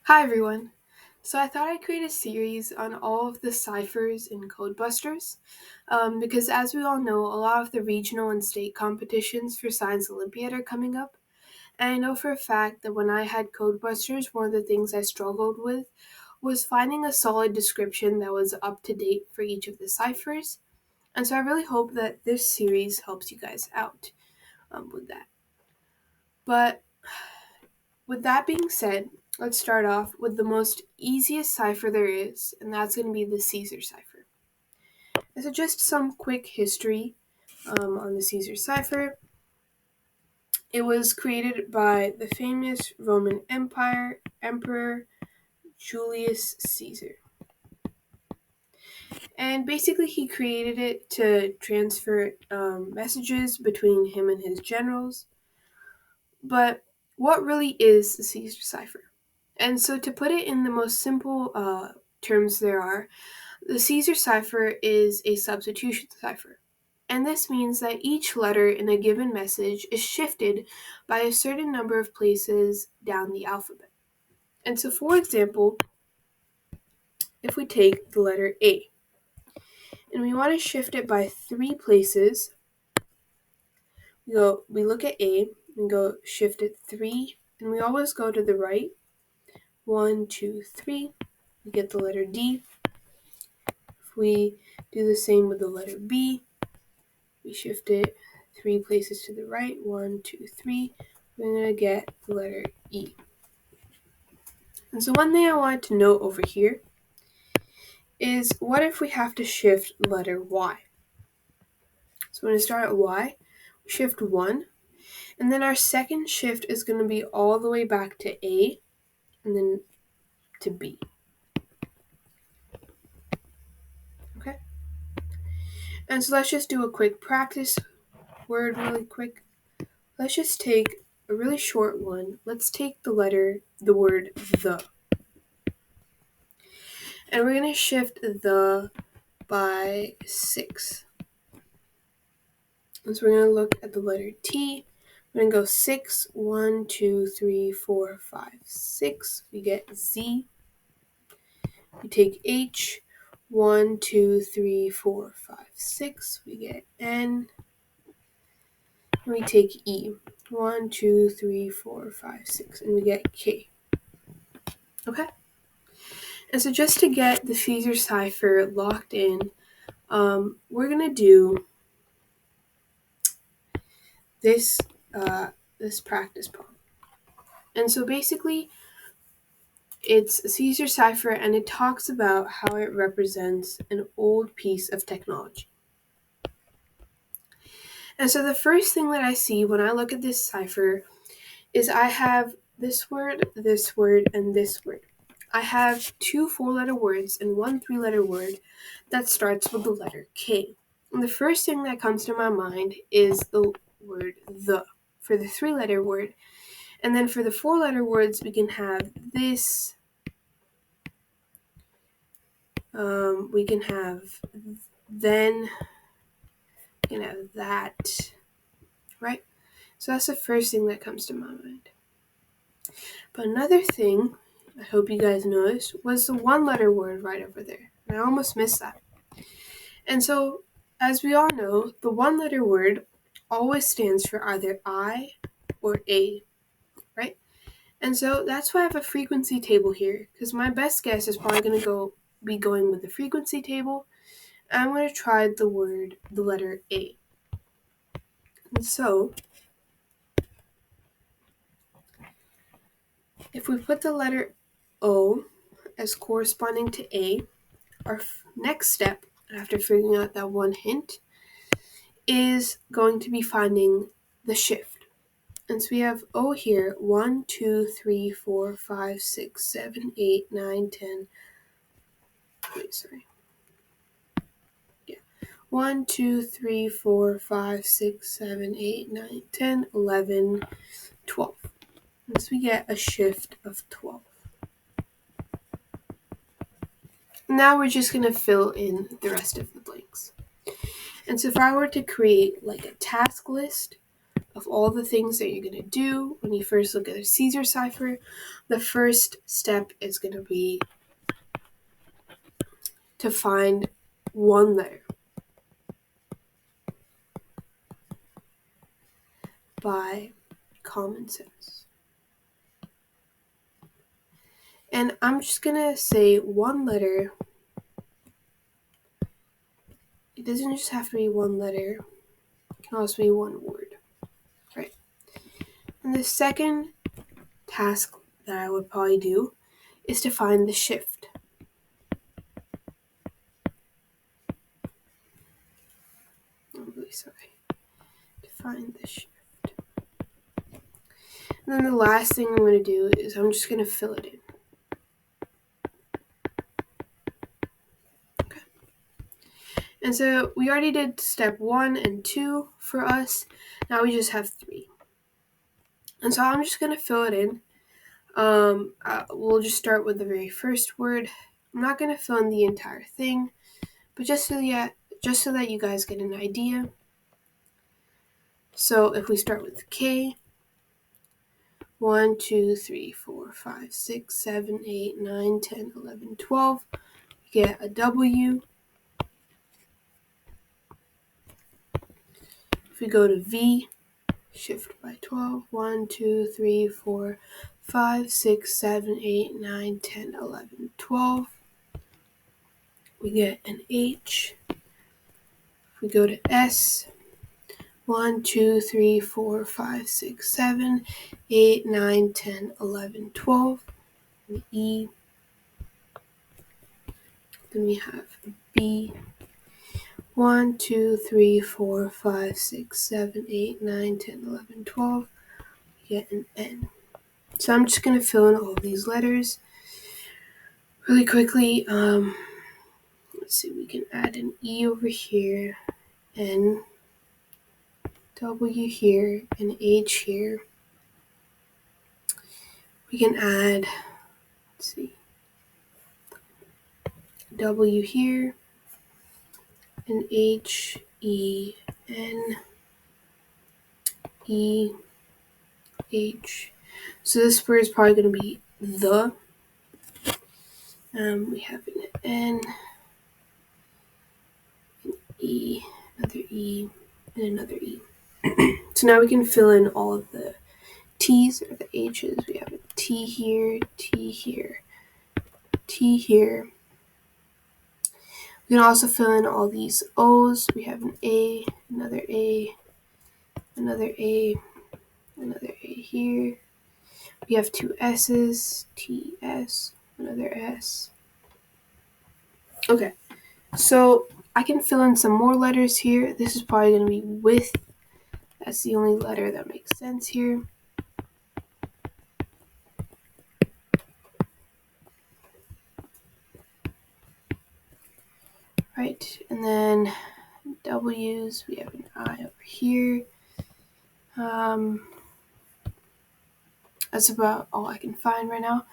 Hi everyone. So I thought I'd create a series on all of the ciphers in Codebusters, because as we all know, a lot of the regional and state competitions for Science Olympiad are coming up. And I know for a fact that when I had Codebusters, one of the things I struggled with was finding a solid description that was up to date for each of the ciphers. And so I really hope that this series helps you guys out with that. But with that being said, let's start off with the most easiest cipher there is, and that's going to be the Caesar cipher. So just some quick history on the Caesar cipher. It was created by the famous Roman Empire Emperor Julius Caesar. And basically, he created it to transfer messages between him and his generals. But what really is the Caesar cipher? And so, to put it in the most simple terms there are, the Caesar cipher is a substitution cipher. And this means that each letter in a given message is shifted by a certain number of places down the alphabet. And so, for example, if we take the letter A and we want to shift it by 3 places, we look at A and go shift it 3, and we always go to the right. 1, 2, 3. We get the letter D. If we do the same with the letter B, we shift it 3 places to the right. 1, 2, 3. We're going to get the letter E. And so one thing I wanted to note over here is what if we have to shift letter Y? So when we start at Y, we shift 1, and then our second shift is going to be all the way back to A, and then to B. Okay? And so let's just do a quick practice word really quick. Let's just take a really short one. Let's take the word the. And we're going to shift the by 6. And so we're going to look at the letter T. We're going to go 6, 1, 2, 3, 4, 5, 6. We get Z. We take H. 1, 2, 3, 4, 5, 6. We get N. And we take E. 1, 2, 3, 4, 5, 6. And we get K. Okay? And so just to get the Caesar cipher locked in, we're going to do this practice problem. And so basically, it's a Caesar cipher, and it talks about how it represents an old piece of technology. And so the first thing that I see when I look at this cipher is I have this word, and this word. I have 2 4-letter words and 1 3-letter word that starts with the letter K. And the first thing that comes to my mind is the word the for the 3-letter word. And then for the 4-letter words, we can have this. We can have then. We can have that. Right? So that's the first thing that comes to my mind. But another thing I hope you guys noticed was the 1-letter word right over there. And I almost missed that. And so, as we all know, the 1-letter word always stands for either I or A, right? And so that's why I have a frequency table here, because my best guess is probably going to be going with the frequency table. I'm going to try the letter A. And so, if we put the letter O as corresponding to A, our next step, after figuring out that one hint, is going to be finding the shift. And so we have O here, 1, 2, 3, 4, 5, 6, 7, 8, 9, 10. Wait, sorry. Yeah. 1, 2, 3, 4, 5, 6, 7, 8, 9, 10, 11, 12. And so we get a shift of 12. Now we're just going to fill in the rest of the blanks. And so if I were to create like a task list, a of all the things that you're going to do when you first look at a Caesar cipher, the first step is going to be to find one letter by common sense. And I'm just going to say one letter. It doesn't just have to be one letter. It can also be one word, right? And the second task that I would probably do is to find the shift. I'm really sorry. To find the shift. And then the last thing I'm going to do is I'm just going to fill it in. Okay. And so we already did step 1 and 2 for us. Now we just have 3. And so I'm just going to fill it in. We'll just start with the very first word. I'm not going to fill in the entire thing, but just so that you guys get an idea. So if we start with K, 1, 2, 3, 4, 5, 6, 7, 8, 9, 10, 11, 12. We get a W. If we go to V, shift by 12. 1, 2, 3, 4, 5, 6, 7, 8, 9, 10, 11, 12. We get an H. If we go to S, 1, 2, 3, 4, 5, 6, 7, 8, 9, 10, 11, 12. And E. Then we have B. 1, 2, 3, 4, 5, 6, 7, 8, 9, 10, 11, 12. We get an N. So I'm just going to fill in all of these letters really quickly. Let's see, we can add an E over here, N, W here, and H here. We can add, let's see, W here, and H, E, N, E, H. So this word is probably going to be the. We have an N, an E, another E, and another E. So now we can fill in all of the T's or the H's. We have a T here, T here, T here. We can also fill in all these O's. We have an A, another A, another A, another A here. We have 2 S's, T, S, another S. Okay, so I can fill in some more letters here. This is probably going to be with. That's the only letter that makes sense here. Right, and then W's, we have an I over here. That's about all I can find right now.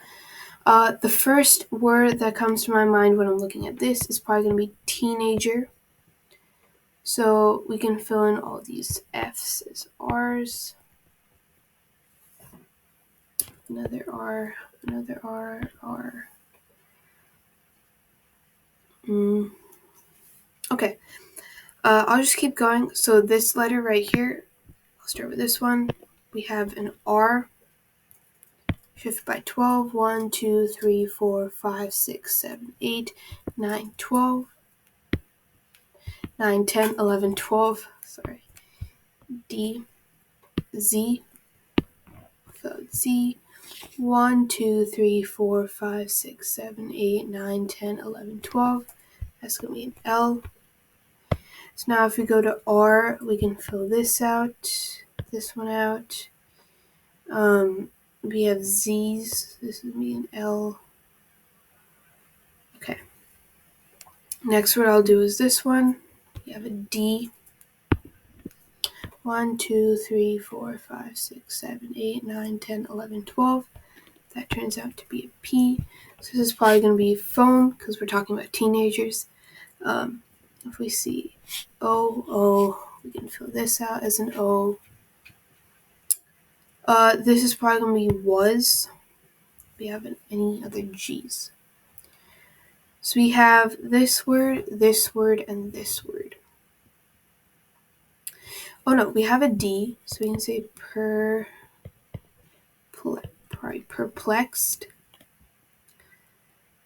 The first word that comes to my mind when I'm looking at this is probably going to be teenager. So we can fill in all these F's as R's. Another R, another R, R. Okay, I'll just keep going. So this letter right here, I'll start with this one. We have an R. Shift by 12. 1, 2, 3, 4, 5, 6, 7, 8, 9, 12. 9, 10, 11, 12. Sorry. D. Z. So Z. 1, 2, 3, 4, 5, 6, 7, 8, 9, 10, 11, 12. That's going to be an L. So now if we go to R, we can fill this out, this one out. We have Z's. This would be an L. Okay. Next word I'll do is this one. We have a D. 1, 2, 3, 4, 5, 6, 7, 8, 9, 10, 11, 12. That turns out to be a P. So this is probably going to be phone because we're talking about teenagers. If we see O, we can fill this out as an O. This is probably going to be was. We have any other G's. So we have this word, and this word. Oh no, we have a D, so we can say perplexed.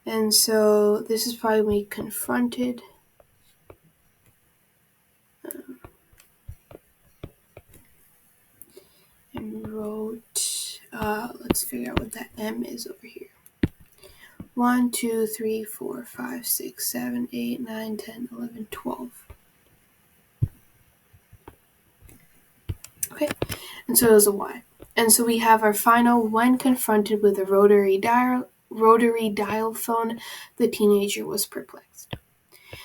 And so this is probably when we confronted. And wrote, let's figure out what that M is over here. 1, 2, 3, 4, 5, 6, 7, 8, 9, 10, 11, 12. Okay, and so it was a Y. And so we have our final, when confronted with a rotary dial phone, the teenager was perplexed.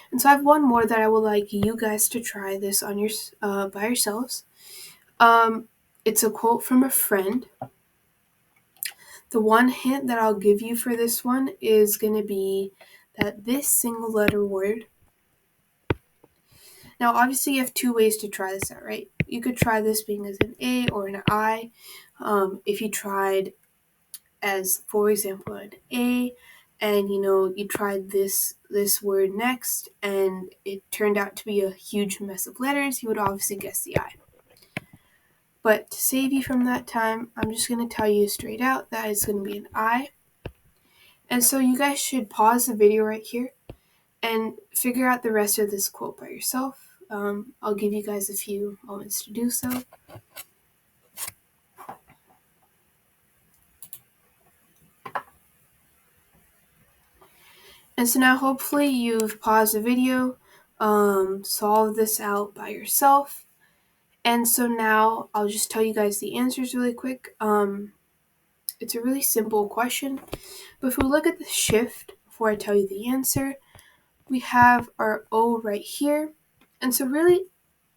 And so I have one more that I would like you guys to try this on your by yourselves. It's a quote from a friend. The one hint that I'll give you for this one is going to be that this single letter word. Now, obviously, you have two ways to try this out, right? You could try this being as an A or an I. If you tried as, for example, an A, and you tried this word next, and it turned out to be a huge mess of letters, you would obviously guess the I. But to save you from that time, I'm just going to tell you straight out that it's going to be an I. And so you guys should pause the video right here and figure out the rest of this quote by yourself. I'll give you guys a few moments to do so. And so now hopefully you've paused the video, solved this out by yourself. And so now I'll just tell you guys the answers really quick. It's a really simple question, but if we look at the shift before I tell you the answer, we have our O right here. And so really,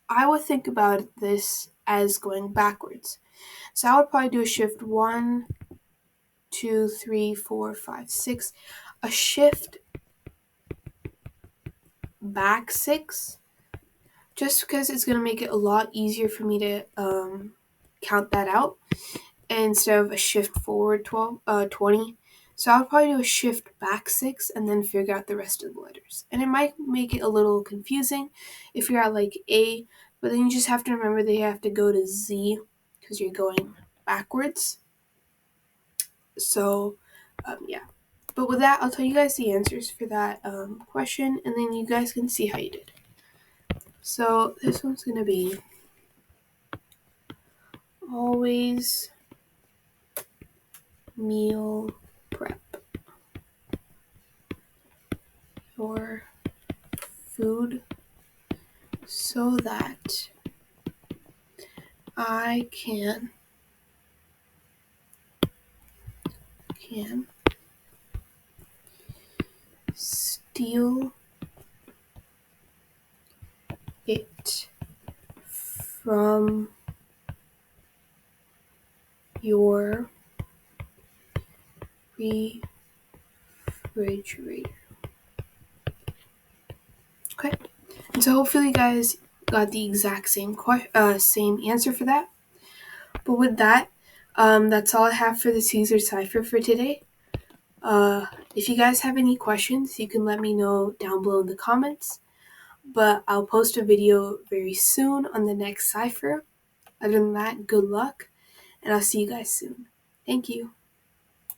I would think about this as going backwards. So I would probably do a shift 1, 2, 3, 4, 5, 6. A shift back 6, just because it's going to make it a lot easier for me to count that out instead of a shift forward 20. So I'll probably do a shift back 6 and then figure out the rest of the letters. And it might make it a little confusing if you're at like A, but then you just have to remember that you have to go to Z because you're going backwards. So, yeah. But with that, I'll tell you guys the answers for that question, and then you guys can see how you did. So this one's going to be always meal prep your food so that I can steal it from your refrigerator. Okay, and so hopefully you guys got the exact same answer for that. But with that, that's all I have for the Caesar Cipher for today. If you guys have any questions, you can let me know down below in the comments. But I'll post a video very soon on the next cipher. Other than that, good luck, and I'll see you guys soon. Thank you.